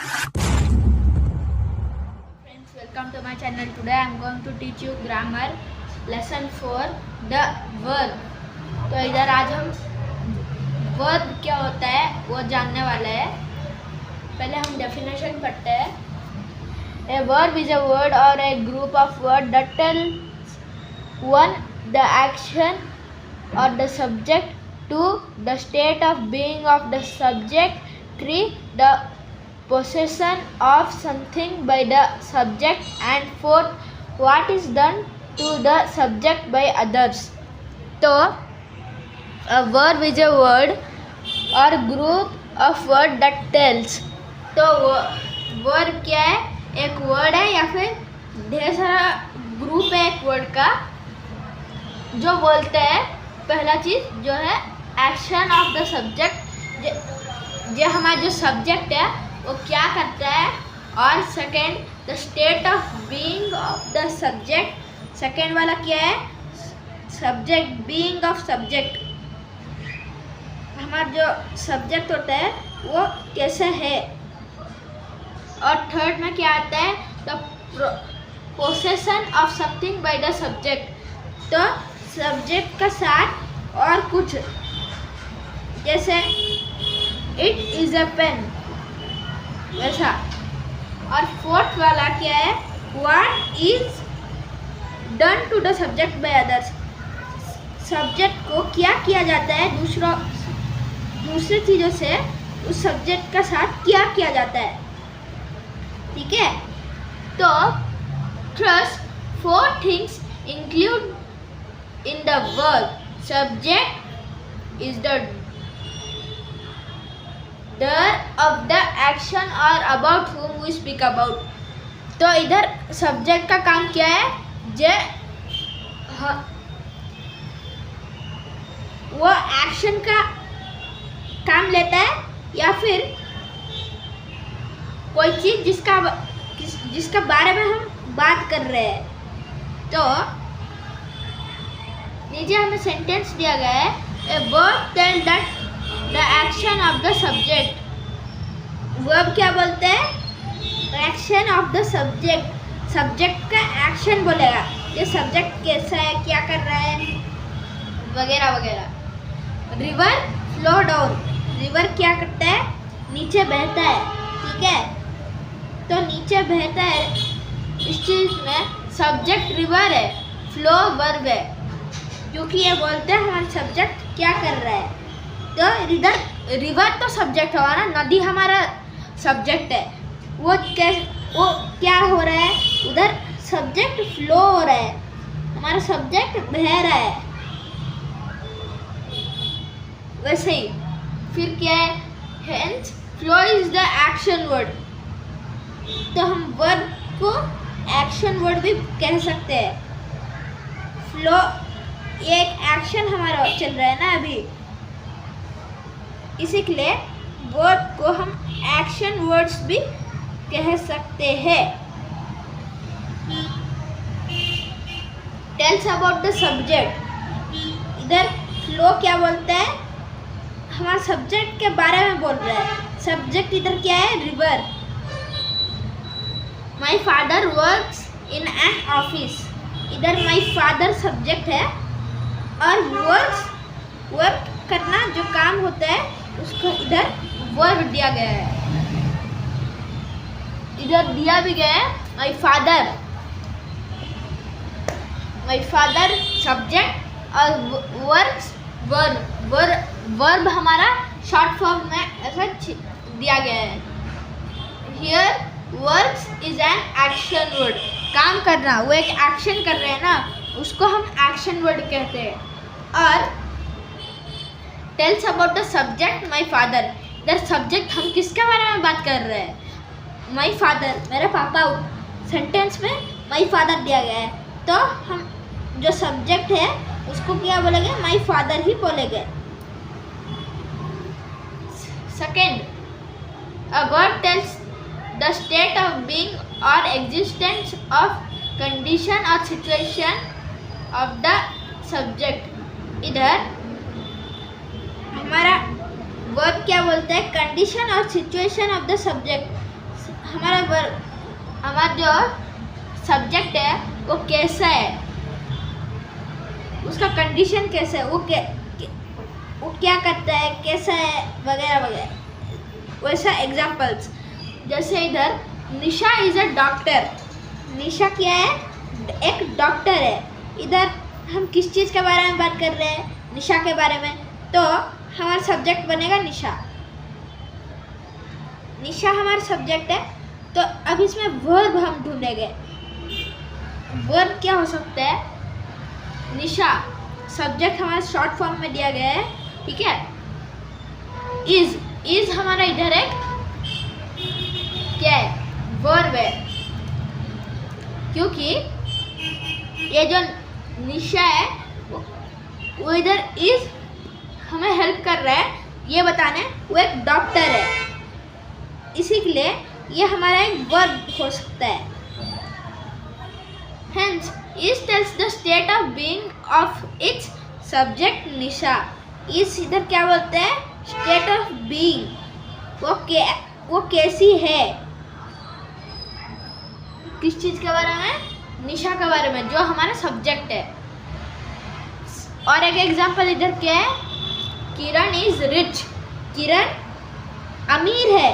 Friends, welcome to my channel. Today I am going to teach you grammar lesson 4 the verb. तो इधर आज हम verb क्या होता है वो जानने वाले हैं. पहले हम definition पढ़ते हैं. A verb is a word or a group of words that tells one the action or the subject, 2 the state of being of the subject, 3 the possession of something by the subject, and 4 what is done to the subject by others. तो a verb is a word or group of word that tells. तो verb क्या है? एक word है या फिर ढेर सारा ग्रुप है एक वर्ड का जो बोलते हैं. पहला चीज़ जो है एक्शन ऑफ द सब्जेक्ट, जो हमारा जो सब्जेक्ट है वो क्या करता है. और second the state of being of the subject. Second वाला क्या है? सब्जेक्ट, बीइंग ऑफ सब्जेक्ट, हमारा जो सब्जेक्ट होता है वो कैसे है. और थर्ड में क्या आता है? The possession of something by the subject. तो सब्जेक्ट का साथ और कुछ, जैसे इट इज़ अ पेन, वैसा. और फोर्थ वाला क्या है? What is done to the subject by others. Subject को क्या किया जाता है दूसरे चीज़ों से उस सब्जेक्ट का साथ क्या किया जाता है. ठीक है. तो trust 4 things include in the verb. Subject is the of the action or about whom we speak about. तो इधर सब्जेक्ट का काम क्या है? वो एक्शन का काम लेता है या फिर कोई चीज़ जिसका बारे में हम बात कर रहे हैं. तो नीचे हमें सेंटेंस दिया गया है. A verb tell that the action of the subject. Verb क्या बोलते हैं? Action of the subject. Subject का एक्शन बोलेगा. ये सब्जेक्ट कैसा है, क्या कर रहा है, वगैरह वगैरह. River flow down. रिवर क्या करता है? नीचे बहता है. ठीक है. तो नीचे बहता है, इस चीज़ में सब्जेक्ट रिवर है, फ्लो वर्ब है, क्योंकि ये बोलते हैं हमारा सब्जेक्ट क्या कर रहा है. तो इधर रिवर तो सब्जेक्ट हुआ ना, नदी हमारा सब्जेक्ट है. वो क्या हो रहा है? उधर सब्जेक्ट फ्लो हो रहा है, हमारा सब्जेक्ट बह रहा है. वैसे ही फिर क्या है? Hence flow is the action word. तो हम वर्ब को एक्शन वर्ड भी कह सकते हैं. फ्लो ये एक एक्शन हमारा चल रहा है ना अभी, इसी के लिए वर्ब को हम एक्शन वर्ड्स भी कह सकते हैं. Tells about the subject. इधर फ्लो क्या बोलता है? हमारा सब्जेक्ट के बारे में बोल रहा है. सब्जेक्ट इधर क्या है? River. My father works in an office. इधर माई फादर सब्जेक्ट है और वर्क करना जो काम होता है उसको इधर वर्ब दिया गया है. इधर दिया भी गया है माई फादर सब्जेक्ट और वर्क्स वर्ब हमारा शॉर्ट फॉर्म में ऐसा दिया गया है. Here works is an action word. काम करना, वो एक एक्शन कर रहे हैं ना, उसको हम एक्शन वर्ड कहते हैं. और tells about the subject my father. इधर सब्जेक्ट हम किसके बारे में बात कर रहे हैं? माई फादर, मेरे पापा. सेंटेंस में माई फादर दिया गया है, तो हम जो सब्जेक्ट है उसको क्या बोलेंगे? माई फादर ही बोलेंगे. Second, a word tells the state of being or existence of condition or situation of the subject. इधर हमारा वर्ब क्या बोलता है? कंडीशन और सिचुएशन ऑफ द सब्जेक्ट. हमारा जो सब्जेक्ट है वो कैसा है, उसका कंडीशन कैसा है, वो क्या करता है, कैसा है, वगैरह वगैरह। वैसा एग्जाम्पल्स, जैसे इधर निशा इज अ डॉक्टर। निशा क्या है? एक डॉक्टर है। इधर हम किस चीज़ के बारे में बात कर रहे हैं? निशा के बारे में। तो हमारा सब्जेक्ट बनेगा निशा। निशा हमारा सब्जेक्ट है। तो अब इसमें वर्ब हम ढूंढेंगे। वर्ब क्या हो सकता है? निशा सब्जेक्ट हमारा शॉर्ट फॉर्म में दिया गया है, ठीक है। इज हमारा इधर एक क्या है? वर्ब है, क्योंकि ये जो निशा है वो इधर इज हमें हेल्प कर रहा है ये बताने वो एक डॉक्टर है, इसी के लिए ये हमारा एक वर्ब हो सकता है। Hence, is tells the state of being of its subject निशा। इस इधर क्या बोलते हैं? स्टेट ऑफ बीइंग, वो कैसी है, किस चीज के बारे में? निशा के बारे में, जो हमारा सब्जेक्ट है। और एक एग्जांपल इधर क्या है? किरण इज रिच। किरण अमीर है।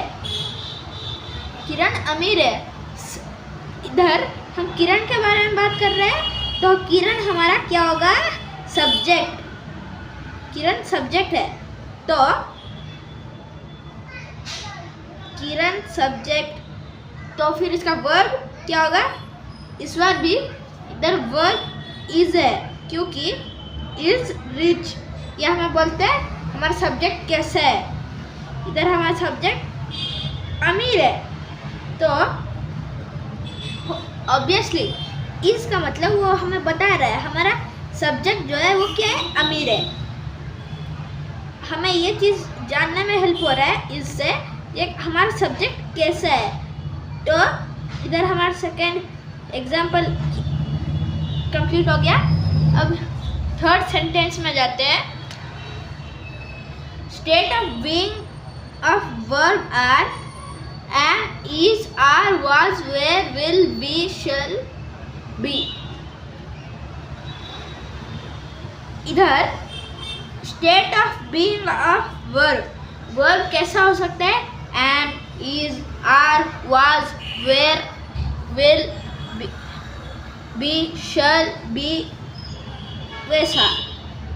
किरण अमीर है। इधर हम किरण के बारे में बात कर रहे हैं, तो किरण हमारा क्या होगा? सब्जेक्ट। किरण सब्जेक्ट है, तो किरण सब्जेक्ट, तो फिर इसका वर्ब क्या होगा? इस बार भी इधर वर्ब इज है, क्योंकि इज रिच ये हमें बोलते हैं हमारा सब्जेक्ट कैसा है। इधर हमारा सब्जेक्ट अमीर है, तो ऑब्वियसली इसका मतलब वो हमें बता रहा है हमारा सब्जेक्ट जो है वो क्या है? अमीर है। हमें ये चीज़ जानने में हेल्प हो रहा है इससे ये हमारा सब्जेक्ट कैसा है। तो इधर हमारा सेकेंड एग्जाम्पल कंप्लीट हो गया। अब थर्ड सेंटेंस में जाते हैं। State of being of verb are am, is, are, was, were, will, be, shall, be। इधर state of being of verb कैसा हो सकता है? am, is, are, was, were, will, be, shall, be, वैसा।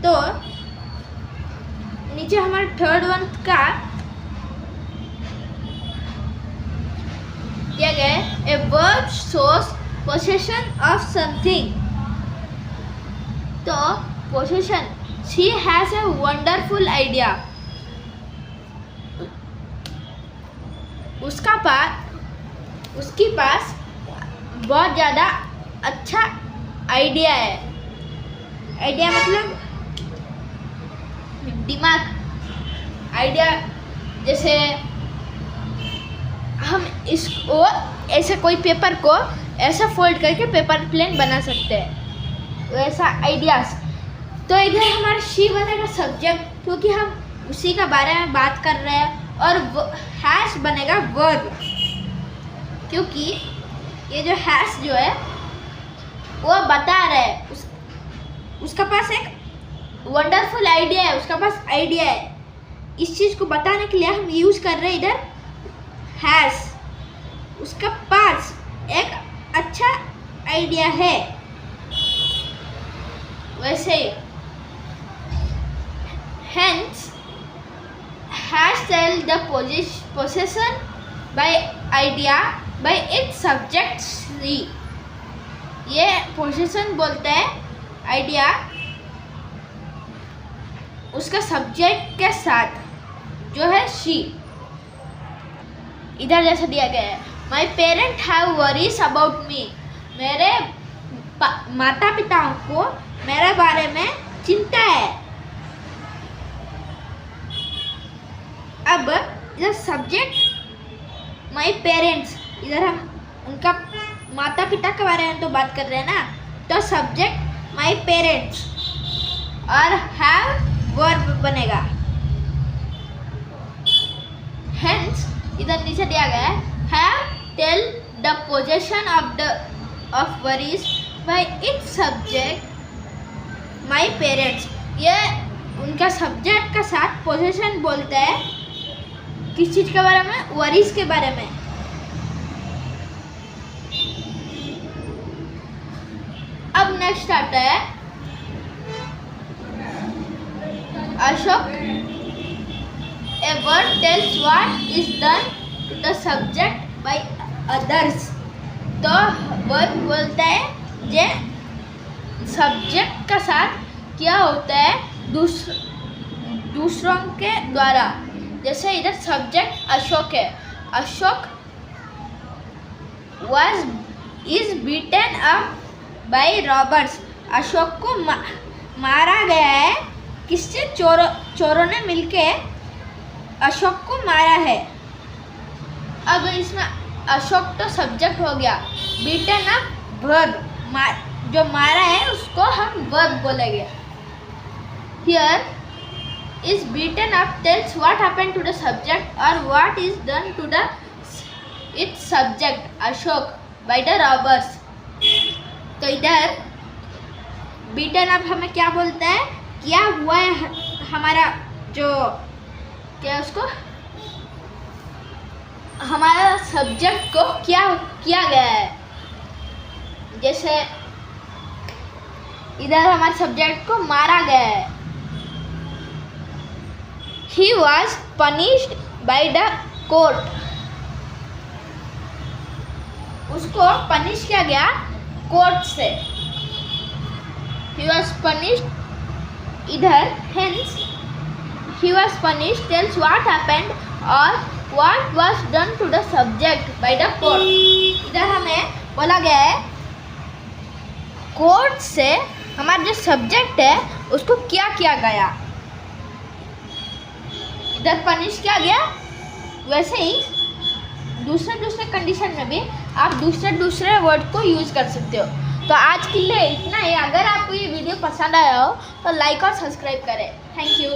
तो नीचे हमारे थर्ड वन का दिया गया है। A verb shows possession of something. तो possession, she has a wonderful idea. उसके पास बहुत ज़्यादा अच्छा आइडिया है। आइडिया मतलब दिमाग। आइडिया जैसे हम इसको ऐसे कोई पेपर को ऐसा फोल्ड करके पेपर प्लेन बना सकते हैं, वैसा आइडियाज। तो इधर हमारा शी बनेगा सब्जेक्ट, क्योंकि हम उसी के बारे में बात कर रहे हैं। और हैश बनेगा वर्ब, क्योंकि ये जो हैश जो है वो बता रहा है उसका पास एक वंडरफुल आइडिया है, उसका पास आइडिया है। इस चीज़ को बताने के लिए हम यूज़ कर रहे हैं इधर हैश। उसका पास एक अच्छा आइडिया है। वैसे hence has tell the possession by idea by its subject she। ये possession बोलते हैं आइडिया उसका सब्जेक्ट के साथ जो है she। इधर जैसा दिया गया है, my parent have worries about me. मेरे माता पिताओं को मेरे बारे में चिंता है। अब इधर सब्जेक्ट माई पेरेंट्स, इधर हम उनका माता पिता के बारे में तो बात कर रहे हैं ना, तो सब्जेक्ट माई पेरेंट्स और हैव वर्ब बनेगा। हेंस इधर नीचे दिया गया है have tell the possession of worries by its subject my parents। ये उनका सब्जेक्ट का साथ पोजेशन बोलता है किस चीज के बारे में, वरीज के बारे में। अब नेक्स्ट आता है Ashok. A word tells what is done to the subject by others. तो वर्ड बोलता है जे सब्जेक्ट का साथ क्या होता है दूसरों के द्वारा। जैसे इधर सब्जेक्ट अशोक है, Ashok is beaten up by robbers. Ashok को मारा गया है, किससे? चोरों ने मिलके अशोक को मारा है। अब इसमें अशोक तो सब्जेक्ट हो गया, बीटन अप वर्ब, जो मारा है उसको हम वर्ब बोलेंगे। Here is beaten up tells what happened to the subject or what is done to the its subject Ashok by the robbers। तो इधर beaten up हमें क्या बोलता है, क्या हुआ है हमारा जो क्या उसको हमारा सब्जेक्ट को क्या किया गया है। जैसे इधर हमारे सब्जेक्ट को मारा गया है। He was punished by the court। उसको पनिश किया गया कोर्ट से। He was punished इधर, hence he was punished tells what happened or what was done to the subject by the court। इधर हमें बोला गया है कोर्ट से हमारा जो सब्जेक्ट है उसको क्या किया गया। इधर पनिश किया गया, वैसे ही दूसरे कंडीशन में भी आप दूसरे वर्ड को यूज़ कर सकते हो। तो आज के लिए इतना ही। अगर आपको ये वीडियो पसंद आया हो तो लाइक और सब्सक्राइब करें। Thank you.